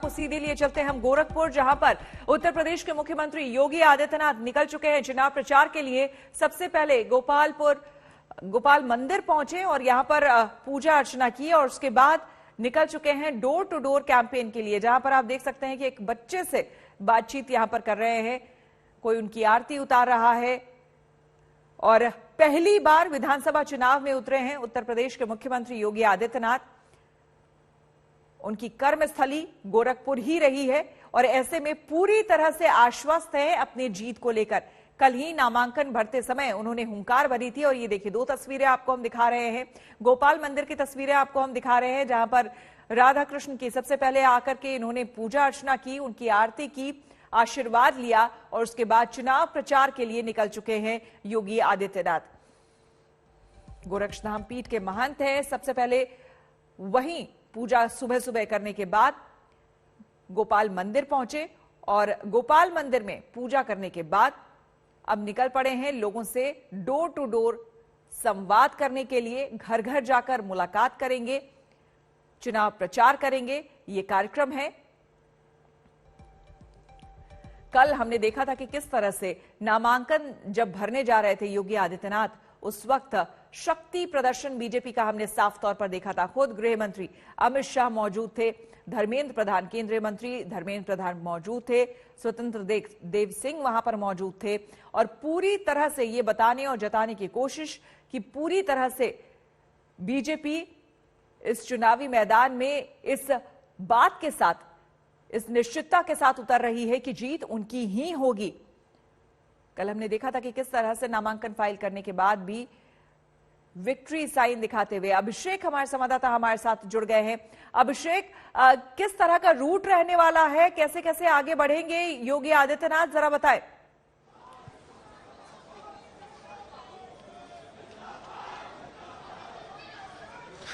तो सीधे लिए चलते हैं हम गोरखपुर, जहां पर उत्तर प्रदेश के मुख्यमंत्री योगी आदित्यनाथ निकल चुके हैं चुनाव प्रचार के लिए। सबसे पहले गोपाल मंदिर पहुंचे और यहां पर पूजा अर्चना की और उसके बाद निकल चुके हैं डोर टू डोर कैंपेन के लिए, जहां पर आप देख सकते हैं कि एक बच्चे से बातचीत यहां पर कर रहे हैं, कोई उनकी आरती उतार रहा है। और पहली बार विधानसभा चुनाव में उतरे हैं उत्तर प्रदेश के मुख्यमंत्री योगी आदित्यनाथ। उनकी कर्मस्थली गोरखपुर ही रही है और ऐसे में पूरी तरह से आश्वस्त है अपनी जीत को लेकर। कल ही नामांकन भरते समय उन्होंने हुंकार भरी थी और ये देखिए दो तस्वीरें आपको हम दिखा रहे हैं। गोपाल मंदिर की तस्वीरें आपको हम दिखा रहे हैं, जहां पर राधा कृष्ण की सबसे पहले आकर के इन्होंने पूजा अर्चना की, उनकी आरती की, आशीर्वाद लिया और उसके बाद चुनाव प्रचार के लिए निकल चुके हैं योगी आदित्यनाथ। गोरक्षधाम पीठ के महंत हैं, सबसे पहले वहीं पूजा सुबह सुबह करने के बाद गोपाल मंदिर पहुंचे और गोपाल मंदिर में पूजा करने के बाद अब निकल पड़े हैं लोगों से डोर टू डोर संवाद करने के लिए। घर घर जाकर मुलाकात करेंगे, चुनाव प्रचार करेंगे, ये कार्यक्रम है। कल हमने देखा था कि किस तरह से नामांकन जब भरने जा रहे थे योगी आदित्यनाथ, उस वक्त शक्ति प्रदर्शन बीजेपी का हमने साफ तौर पर देखा था। खुद गृह मंत्री अमित शाह मौजूद थे, धर्मेंद्र प्रधान, केंद्रीय मंत्री धर्मेंद्र प्रधान मौजूद थे, स्वतंत्र देव सिंह वहां पर मौजूद थे और पूरी तरह से ये बताने और जताने की कोशिश कि पूरी तरह से बीजेपी इस चुनावी मैदान में इस बात के साथ, इस निश्चितता के साथ उतर रही है कि जीत उनकी ही होगी। कल हमने देखा था कि किस तरह से नामांकन फाइल करने के बाद भी विक्ट्री साइन दिखाते हुए अभिषेक हमारे संवाददाता हमारे साथ जुड़ गए हैं। अभिषेक, किस तरह का रूट रहने वाला है, कैसे कैसे आगे बढ़ेंगे योगी आदित्यनाथ, जरा बताएं।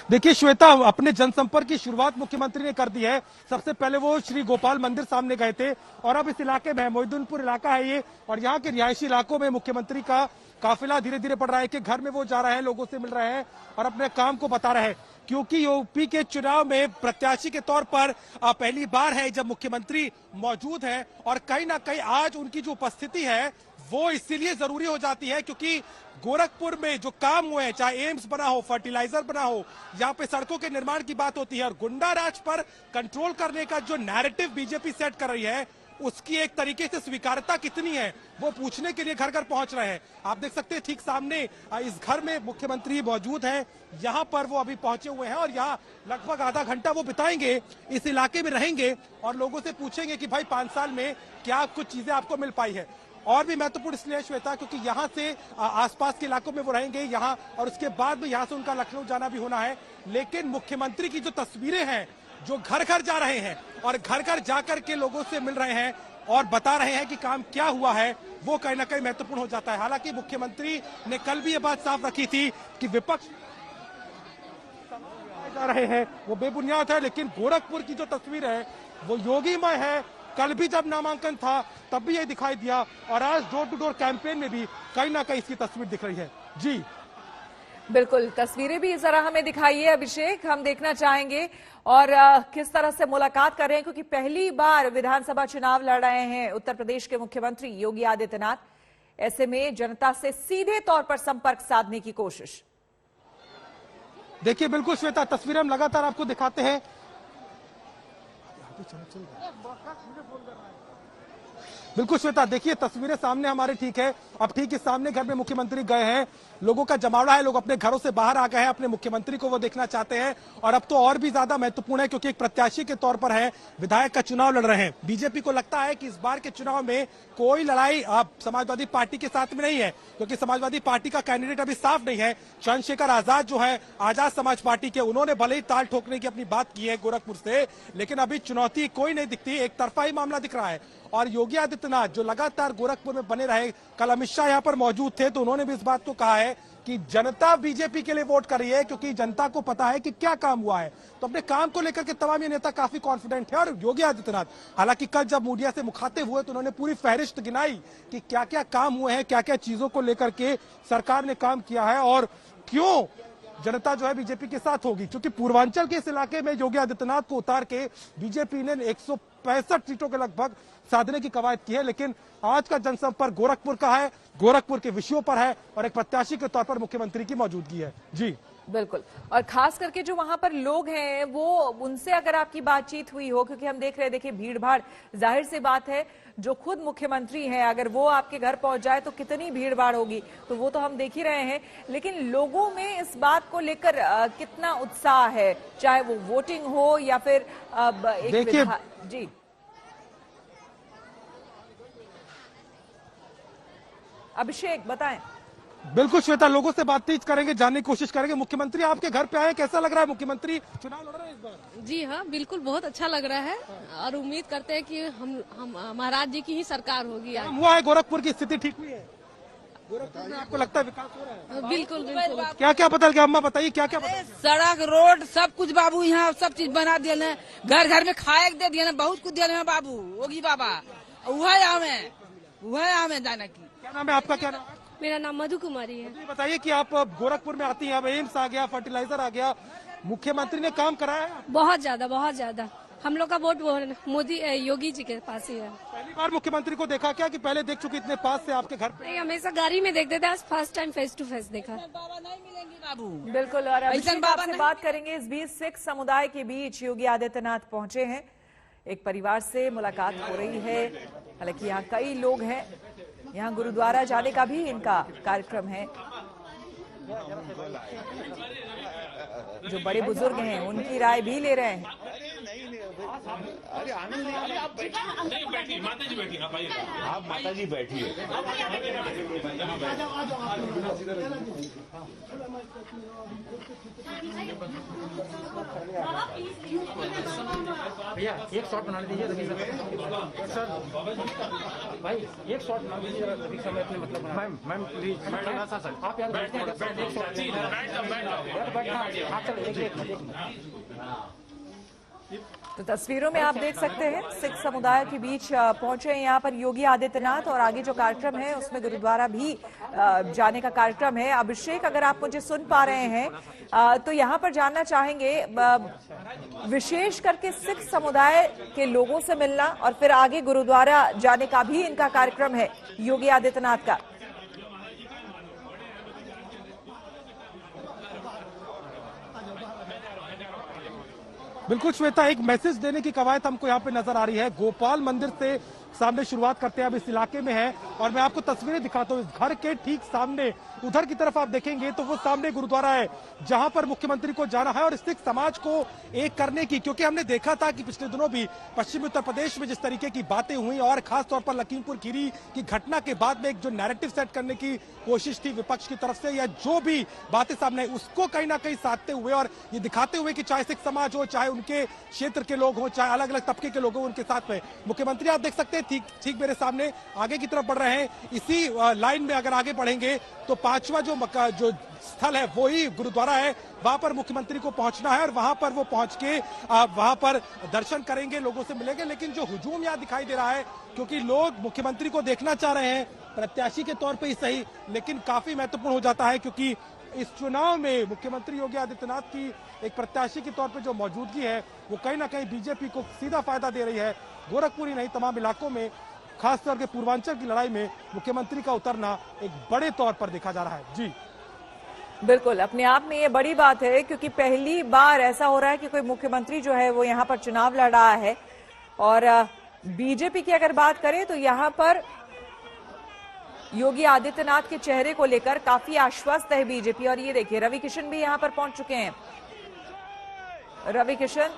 देखिए श्वेता, अपने जनसंपर्क की शुरुआत मुख्यमंत्री ने कर दी है। सबसे पहले वो श्री गोपाल मंदिर सामने गए थे और अब इस इलाके में मोहिउद्दीनपुर इलाका है ये, और यहाँ के रिहायशी इलाकों में मुख्यमंत्री का काफिला धीरे धीरे बढ़ रहा है कि घर में वो जा रहे हैं, लोगों से मिल रहे हैं और अपने काम को बता रहे हैं। क्योंकि यूपी के चुनाव में प्रत्याशी के तौर पर पहली बार है जब मुख्यमंत्री मौजूद है और कहीं ना कहीं आज उनकी जो उपस्थिति है वो इसीलिए जरूरी हो जाती है क्योंकि गोरखपुर में जो काम हुए हैं, चाहे एम्स बना हो, फर्टिलाइजर बना हो, यहाँ पे सड़कों के निर्माण की बात होती है और गुंडा राज पर कंट्रोल करने का जो नैरेटिव बीजेपी सेट कर रही है उसकी एक तरीके से स्वीकार्यता कितनी है वो पूछने के लिए घर घर पहुंच रहे हैं। आप देख सकते हैं ठीक सामने इस घर में मुख्यमंत्री मौजूद हैं, यहाँ पर वो अभी पहुंचे हुए हैं और यहाँ लगभग आधा घंटा वो बिताएंगे, इस इलाके में रहेंगे और लोगों से पूछेंगे कि भाई 5 साल में क्या कुछ चीजें आपको मिल पाई है। और भी महत्वपूर्ण इसलिए श्वेता क्योंकि यहाँ से आसपास के इलाकों में वो रहेंगे यहाँ, और उसके बाद में यहाँ से उनका लखनऊ जाना भी होना है। लेकिन मुख्यमंत्री की जो तस्वीरें हैं, जो घर घर जा रहे हैं और घर घर जाकर के लोगों से मिल रहे हैं और बता रहे हैं कि काम क्या हुआ है, वो कहीं ना कहीं महत्वपूर्ण हो जाता है। हालांकि मुख्यमंत्री ने कल भी ये बात साफ रखी थी कि विपक्ष जा रहे हैं वो बेबुनियाद है, लेकिन गोरखपुर की जो तस्वीर है वो योगीमय है। कल भी जब नामांकन था तब भी ये दिखाई दिया और आज डोर टू डोर कैंपेन में भी कहीं ना कहीं इसकी तस्वीर दिख रही है। जी बिल्कुल, तस्वीरें भी जरा हमें दिखाइए अभिषेक, हम देखना चाहेंगे और किस तरह से मुलाकात कर रहे हैं क्योंकि पहली बार विधानसभा चुनाव लड़ रहे हैं उत्तर प्रदेश के मुख्यमंत्री योगी आदित्यनाथ। ऐसे में जनता से सीधे तौर पर संपर्क साधने की कोशिश। देखिए बिल्कुल श्वेता, तस्वीरें हम लगातार आपको दिखाते हैं। बिल्कुल श्वेता, देखिए तस्वीरें सामने हमारे ठीक है। अब ठीक इस सामने घर में मुख्यमंत्री गए हैं, लोगों का जमावड़ा है, लोग अपने घरों से बाहर आ गए हैं, अपने मुख्यमंत्री को वो देखना चाहते हैं। और अब तो और भी ज्यादा महत्वपूर्ण है क्योंकि एक प्रत्याशी के तौर पर है, विधायक का चुनाव लड़ रहे हैं। बीजेपी को लगता है कि इस बार के चुनाव में कोई लड़ाई समाजवादी पार्टी के साथ में नहीं है क्योंकि समाजवादी पार्टी का कैंडिडेट अभी साफ नहीं है। चंद्रशेखर आजाद जो है आजाद समाज पार्टी के, उन्होंने भले ही ताल ठोकने की अपनी बात की है गोरखपुर से, लेकिन अभी चुनौती कोई नहीं दिखती, एक तरफा ही मामला दिख रहा है। और योगी आदित्यनाथ जो लगातार गोरखपुर में बने रहे, कल अमित शाह यहाँ पर मौजूद थे तो उन्होंने भी इस बात को कहा है कि जनता बीजेपी के लिए वोट कर रही है क्योंकि जनता को पता है कि क्या काम हुआ है। तो अपने काम को लेकर के तमाम ये नेता काफी कॉन्फिडेंट है। और योगी आदित्यनाथ हालांकि कल जब मीडिया से मुखातिब हुए तो उन्होंने पूरी फहरिस्त गिनाई कि क्या क्या काम हुए हैं, क्या क्या चीजों को लेकर के सरकार ने काम किया है और क्यों जनता जो है बीजेपी के साथ होगी, क्योंकि पूर्वांचल के इस इलाके में योगी आदित्यनाथ को उतार के बीजेपी ने 165 सीटों के लगभग साधने की कवायद की है। लेकिन आज का जनसंपर्क गोरखपुर का है, गोरखपुर के विषयों पर है और एक प्रत्याशी के तौर पर मुख्यमंत्री की मौजूदगी है। जी बिल्कुल, और खास करके जो वहां पर लोग हैं वो उनसे अगर आपकी बातचीत हुई हो, क्योंकि हम देख रहे हैं, देखिए भीड़ भाड़, जाहिर सी बात है जो खुद मुख्यमंत्री हैं अगर वो आपके घर पहुंच जाए तो कितनी भीड़ भाड़ होगी, तो वो तो हम देख ही रहे हैं। लेकिन लोगों में इस बात को लेकर कितना उत्साह है, चाहे वो वोटिंग हो या फिर एक जी अभिषेक बताएं। बिल्कुल श्वेता, लोगों से बातचीत करेंगे, जानने की कोशिश करेंगे। मुख्यमंत्री आपके घर पे आए, कैसा लग रहा है? मुख्यमंत्री चुनाव लड़ रहे हैं इस बार? जी हाँ, बिल्कुल बहुत अच्छा लग रहा है और उम्मीद करते हैं कि हम महाराज जी की ही सरकार होगी। हुआ है, गोरखपुर की स्थिति ठीक हुई है? गोरखपुर में आपको लगता है विकास हो रहा है? बिल्कुल बिल्कुल। क्या क्या बदल गया अम्मा, बताइए क्या क्या बदल? सड़क रोड सब कुछ बाबू यहाँ सब चीज बना दिए ना, घर घर में खाए दे दिए ना, बहुत कुछ दिया ना बाबू योगी बाबा। वह हमें जाने की। क्या नाम है आपका? क्या नाम है? मेरा नाम मधु कुमारी है। तो बताइए कि आप गोरखपुर में आती हैं, अब एम्स आ गया, फर्टिलाइजर आ गया, मुख्यमंत्री ने काम कराया है? बहुत ज्यादा हम लोग का वोट मोदी योगी जी के पास ही है। पहली बार मुख्यमंत्री को देखा क्या, कि पहले देख चुके इतने पास से आपके घर पे? नहीं, हमेशा गाड़ी में देखते थे, आज first time face to face देखा। बाबा नहीं मिलेंगे बाबू। बिल्कुल, और अभिषेक बाबा आपसे बात करेंगे। इस बीच सिख समुदाय के बीच योगी आदित्यनाथ पहुंचे हैं, एक परिवार से मुलाकात हो रही है। हालांकि यहाँ कई लोग हैं, यहाँ गुरुद्वारा जाने का भी इनका कार्यक्रम है। जो बड़े बुजुर्ग हैं उनकी राय भी ले रहे हैं। अरे आनंद बैठिए, माता जी बैठिए, आप माता जी बैठिए। भैया एक शॉट बना दीजिए रवि सर, भाई एक शॉट बना दीजिए रवि सर, अपने मतलब मैम प्लीज सर आप यार बैठते हैं, एक शॉट तो तस्वीरों में आप देख सकते हैं सिख समुदाय के बीच पहुंचे हैं यहाँ पर योगी आदित्यनाथ, और आगे जो कार्यक्रम है उसमें गुरुद्वारा भी जाने का कार्यक्रम है। अभिषेक, अगर आप मुझे सुन पा रहे हैं तो यहाँ पर जानना चाहेंगे विशेष करके सिख समुदाय के लोगों से मिलना और फिर आगे गुरुद्वारा जाने का भी इनका कार्यक्रम है योगी आदित्यनाथ का। बिल्कुल श्वेता, एक मैसेज देने की कवायद हमको यहाँ पे नजर आ रही है। गोपाल मंदिर से सामने शुरुआत करते हैं, अब इस इलाके में है और मैं आपको तस्वीरें दिखाता हूँ। इस घर के ठीक सामने उधर की तरफ आप देखेंगे तो वो सामने गुरुद्वारा है जहां पर मुख्यमंत्री को जाना है और सिख समाज को एक करने की, क्योंकि हमने देखा था कि पिछले दिनों भी पश्चिमी उत्तर प्रदेश में जिस तरीके की बातें हुई और खासतौर पर लखीमपुर खीरी की घटना के बाद में एक जो नैरेटिव सेट करने की कोशिश थी विपक्ष की तरफ से, या जो भी बातें सामने आई उसको कहीं ना कहीं साधते हुए और ये दिखाते हुए कि चाहे सिख समाज हो, चाहे उनके क्षेत्र के लोग हो, चाहे अलग अलग तबके के लोग हो, उनके साथ में मुख्यमंत्री आप देख सकते हैं ठीक मेरे सामने आगे की तरफ बढ़ रहे हैं। इसी लाइन में अगर आगे बढ़ेंगे तो पांचवा जो स्थल है वो ही गुरुद्वारा है, वहां पर मुख्यमंत्री को पहुंचना है और वहां पर वो पहुंच के वहां पर दर्शन करेंगे, लोगों से मिलेंगे। लेकिन जो हुजूम यहाँ दिखाई दे रहा है, क्योंकि लोग मुख्यमंत्री को देखना चाह रहे हैं, प्रत्याशी के तौर पे ही सही, लेकिन काफी महत्वपूर्ण हो जाता है क्योंकि इस चुनाव में मुख्यमंत्री योगी आदित्यनाथ की एक प्रत्याशी के तौर पे जो मौजूदगी है वो कहीं ना कहीं बीजेपी को सीधा फायदा दे रही है। गोरखपुर ही नहीं, तमाम इलाकों में, खासतौर के पूर्वांचल की लड़ाई में मुख्यमंत्री का उतरना एक बड़े तौर पर देखा जा रहा है। जी बिल्कुल, अपने आप में ये बड़ी बात है क्योंकि पहली बार ऐसा हो रहा है कि कोई मुख्यमंत्री जो है वो यहाँ पर चुनाव लड़ रहा है। और बीजेपी की अगर बात करें तो यहाँ पर योगी आदित्यनाथ के चेहरे को लेकर काफी आश्वस्त है बीजेपी। और ये देखिए रवि किशन भी यहाँ पर पहुंच चुके हैं। रवि किशन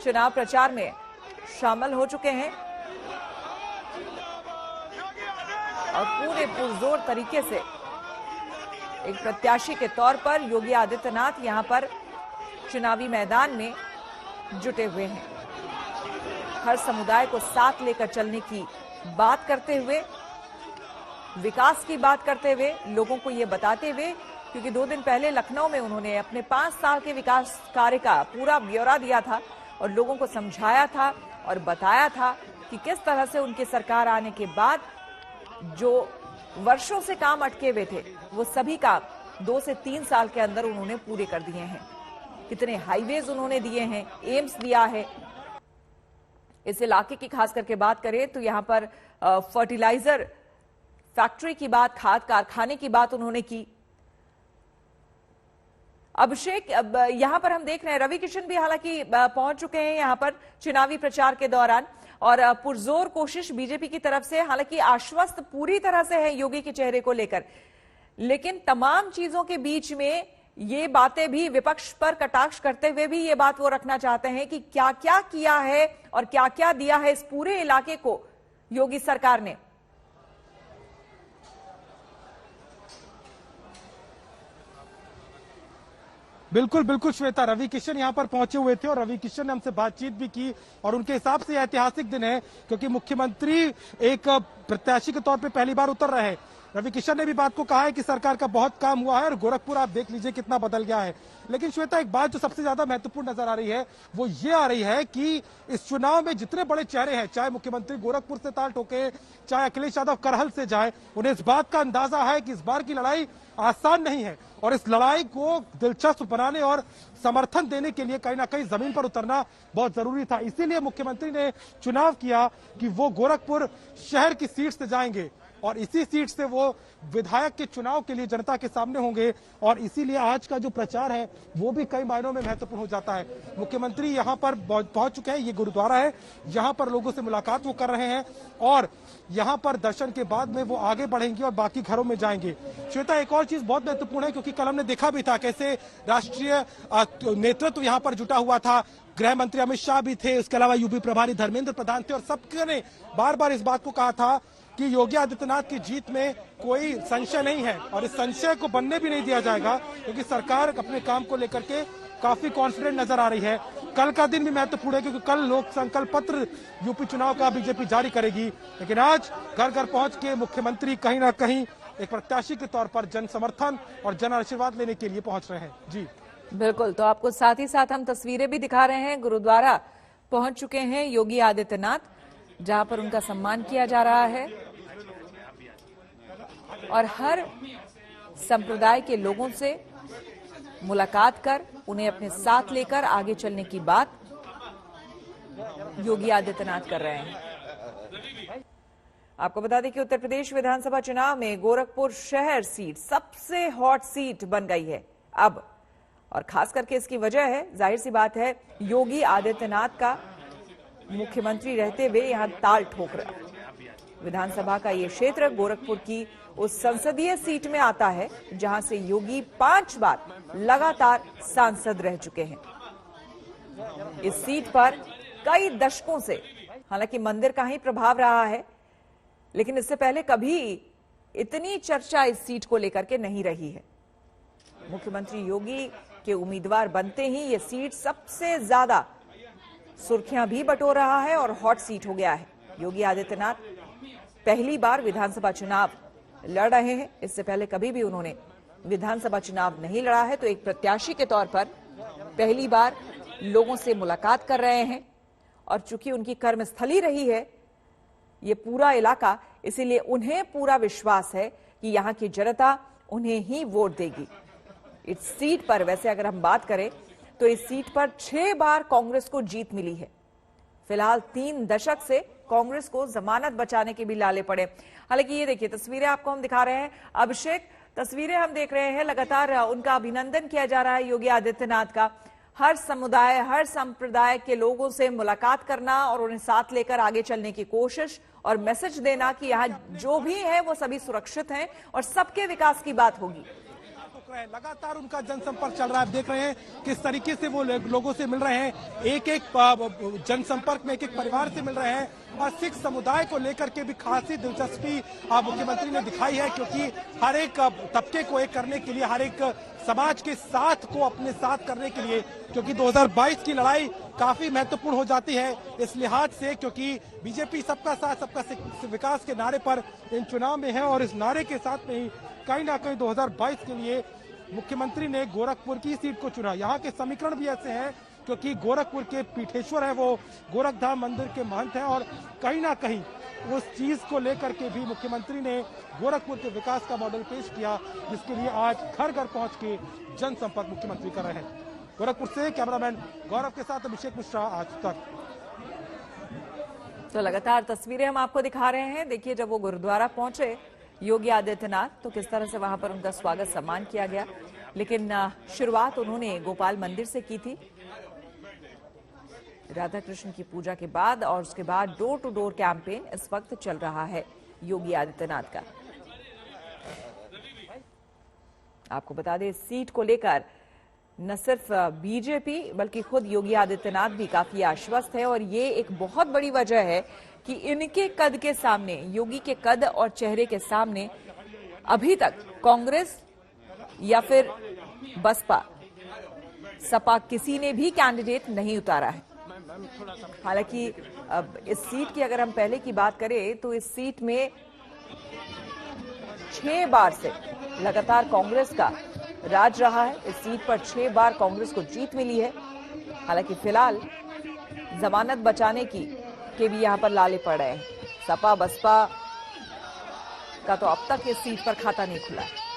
चुनाव प्रचार में शामिल हो चुके हैं और पूरे पुरजोर तरीके से एक प्रत्याशी के तौर पर योगी आदित्यनाथ यहां पर चुनावी मैदान में जुटे हुए हैं। हर समुदाय को साथ लेकर चलने की बात करते हुए, विकास की बात करते हुए, लोगों को ये बताते हुए, क्योंकि 2 दिन पहले लखनऊ में उन्होंने अपने 5 साल के विकास कार्य का पूरा ब्यौरा दिया था और लोगों को समझाया था और बताया था कि किस तरह से उनकी सरकार आने के बाद जो वर्षों से काम अटके हुए थे वो सभी काम 2 से 3 साल के अंदर उन्होंने पूरे कर दिए हैं। कितने हाईवेज उन्होंने दिए हैं, एम्स दिया है। इस इलाके की खास करके बात करें तो यहां पर फर्टिलाइजर फैक्ट्री की बात, खाद कारखाने की बात उन्होंने की। अभिषेक, अब यहां पर हम देख रहे हैं रवि किशन भी हालांकि पहुंच चुके हैं यहां पर चुनावी प्रचार के दौरान, और पुरजोर कोशिश बीजेपी की तरफ से, हालांकि आश्वस्त पूरी तरह से है योगी के चेहरे को लेकर, लेकिन तमाम चीजों के बीच में ये बातें भी, विपक्ष पर कटाक्ष करते हुए भी ये बात वो रखना चाहते हैं कि क्या क्या किया है और क्या क्या दिया है इस पूरे इलाके को योगी सरकार ने। बिल्कुल बिल्कुल श्वेता, रवि किशन यहाँ पर पहुंचे हुए थे और रवि किशन ने हमसे बातचीत भी की और उनके हिसाब से ऐतिहासिक दिन है क्योंकि मुख्यमंत्री एक प्रत्याशी के तौर पे पहली बार उतर रहे हैं। रवि किशन ने भी बात को कहा है कि सरकार का बहुत काम हुआ है और गोरखपुर आप देख लीजिए कितना बदल गया है। लेकिन श्वेता, एक बात जो सबसे ज्यादा महत्वपूर्ण नजर आ रही है वो ये आ रही है कि इस चुनाव में जितने बड़े चेहरे हैं, चाहे मुख्यमंत्री गोरखपुर से ताल ठोके, चाहे अखिलेश यादव करहल से जाए, उन्हें इस बात का अंदाजा है कि इस बार की लड़ाई आसान नहीं है और इस लड़ाई को दिलचस्प बनाने और समर्थन देने के लिए कहीं ना कहीं जमीन पर उतरना बहुत जरूरी था। इसीलिए मुख्यमंत्री ने चुनाव किया कि वो गोरखपुर शहर की सीट से जाएंगे और इसी सीट से वो विधायक के चुनाव के लिए जनता के सामने होंगे और इसीलिए आज का जो प्रचार है वो भी कई मायनों में महत्वपूर्ण हो जाता है। मुख्यमंत्री यहाँ पर पहुंच चुके हैं, ये गुरुद्वारा है, यहाँ पर लोगों से मुलाकात वो कर रहे हैं और यहाँ पर दर्शन के बाद में वो आगे बढ़ेंगे और बाकी घरों में जाएंगे। श्वेता, एक और चीज बहुत महत्वपूर्ण है क्योंकि कल हमने देखा भी था कैसे राष्ट्रीय नेतृत्व यहाँ पर जुटा हुआ था। गृह मंत्री अमित शाह भी थे, उसके अलावा यूपी प्रभारी धर्मेंद्र प्रधान थे और सबके ने बार बार इस बात को कहा था कि योगी आदित्यनाथ की जीत में कोई संशय नहीं है और इस संशय को बनने भी नहीं दिया जाएगा क्योंकि सरकार अपने काम को लेकर के काफी कॉन्फिडेंट नजर आ रही है। कल का दिन भी महत्वपूर्ण है क्योंकि कल लोक संकल्प पत्र यूपी चुनाव का बीजेपी जारी करेगी, लेकिन आज घर घर पहुंच के मुख्यमंत्री कहीं ना कहीं एक प्रत्याशी के तौर पर जन समर्थन और जन आशीर्वाद लेने के लिए पहुंच रहे हैं। जी बिल्कुल, तो आपको साथ ही साथ हम तस्वीरें भी दिखा रहे हैं। गुरुद्वारा पहुंच चुके हैं योगी आदित्यनाथ, जहां पर उनका सम्मान किया जा रहा है और हर संप्रदाय के लोगों से मुलाकात कर उन्हें अपने साथ लेकर आगे चलने की बात योगी आदित्यनाथ कर रहे हैं। आपको बता दें कि उत्तर प्रदेश विधानसभा चुनाव में गोरखपुर शहर सीट सबसे हॉट सीट बन गई है अब, और खास करके इसकी वजह है, जाहिर सी बात है, योगी आदित्यनाथ का मुख्यमंत्री रहते हुए यहां ताल ठोक रहा। विधानसभा का ये क्षेत्र गोरखपुर की उस संसदीय सीट में आता है जहां से योगी 5 बार लगातार सांसद रह चुके हैं। इस सीट पर कई दशकों से हालांकि मंदिर का ही प्रभाव रहा है, लेकिन इससे पहले कभी इतनी चर्चा इस सीट को लेकर के नहीं रही है। मुख्यमंत्री योगी के उम्मीदवार बनते ही ये सीट सबसे ज्यादा सुर्खियां भी बटोर रहा है और हॉट सीट हो गया है। योगी आदित्यनाथ पहली बार विधानसभा चुनाव लड़ रहे हैं। इससे पहले कभी भी उन्होंने विधानसभा चुनाव नहीं लड़ा है, तो एक प्रत्याशी के तौर पर पहली बार लोगों से मुलाकात कर रहे हैं और चूंकि उनकी कर्मस्थली रही है ये पूरा इलाका, इसीलिए उन्हें पूरा विश्वास है कि यहां की जनता उन्हें ही वोट देगी। इस सीट पर वैसे अगर हम बात करें तो इस सीट पर 6 बार कांग्रेस को जीत मिली है। फिलहाल 3 दशक से कांग्रेस को जमानत बचाने के भी लाले पड़े। हालांकि ये देखिए तस्वीरें आपको हम दिखा रहे हैं। अभिषेक, तस्वीरें हम देख रहे हैं, लगातार उनका अभिनंदन किया जा रहा है योगी आदित्यनाथ का। हर समुदाय, हर संप्रदाय के लोगों से मुलाकात करना और उन्हें साथ लेकर आगे चलने की कोशिश और मैसेज देना कि यहाँ जो भी है वो सभी सुरक्षित हैं और सबके विकास की बात होगी। लगातार उनका जनसंपर्क चल रहा है। आप देख रहे हैं किस तरीके से वो लोगों से मिल रहे हैं, एक एक जनसंपर्क में एक एक परिवार से मिल रहे हैं और सिख समुदाय को लेकर के भी खासी दिलचस्पी मुख्यमंत्री ने दिखाई है क्योंकि हर एक तबके को एक करने के लिए, हर एक समाज के साथ को अपने साथ करने के लिए, क्योंकि 2022 की लड़ाई काफी महत्वपूर्ण हो जाती है इस लिहाज से, क्योंकि बीजेपी सबका साथ सबका विकास के नारे पर इन चुनाव में है और इस नारे के साथ में ही कहीं ना कहीं 2022 के लिए मुख्यमंत्री ने गोरखपुर की सीट को चुना। यहाँ के समीकरण भी ऐसे हैं क्योंकि गोरखपुर के पीठेश्वर है वो गोरखधाम मंदिर के महंत हैं और कहीं ना कहीं उस चीज को लेकर के भी मुख्यमंत्री ने गोरखपुर के विकास का मॉडल पेश किया, जिसके लिए आज घर घर पहुंच के जनसंपर्क मुख्यमंत्री कर रहे हैं। गोरखपुर से कैमरामैन गौरव के साथ अभिषेक मिश्रा, आज तक। तो लगातार तस्वीरें हम आपको दिखा रहे हैं। देखिए, जब वो गुरुद्वारा पहुंचे योगी आदित्यनाथ, तो किस तरह से वहां पर उनका स्वागत सम्मान किया गया। लेकिन शुरुआत उन्होंने गोपाल मंदिर से की थी, राधा कृष्ण की पूजा के बाद, और उसके बाद डोर टू डोर कैंपेन इस वक्त चल रहा है योगी आदित्यनाथ का। आपको बता दें, इस सीट को लेकर न सिर्फ बीजेपी बल्कि खुद योगी आदित्यनाथ भी काफी आश्वस्त है, और ये एक बहुत बड़ी वजह है कि इनके कद के सामने, योगी के कद और चेहरे के सामने अभी तक कांग्रेस या फिर बसपा, सपा किसी ने भी कैंडिडेट नहीं उतारा है। हालांकि अब इस सीट की अगर हम पहले की बात करें तो इस सीट में 6 बार से लगातार कांग्रेस का राज रहा है। इस सीट पर 6 बार कांग्रेस को जीत मिली है। हालांकि फिलहाल जमानत बचाने के भी यहां पर लाले पड़ रहे हैं। सपा बसपा का तो अब तक इस सीट पर खाता नहीं खुला है।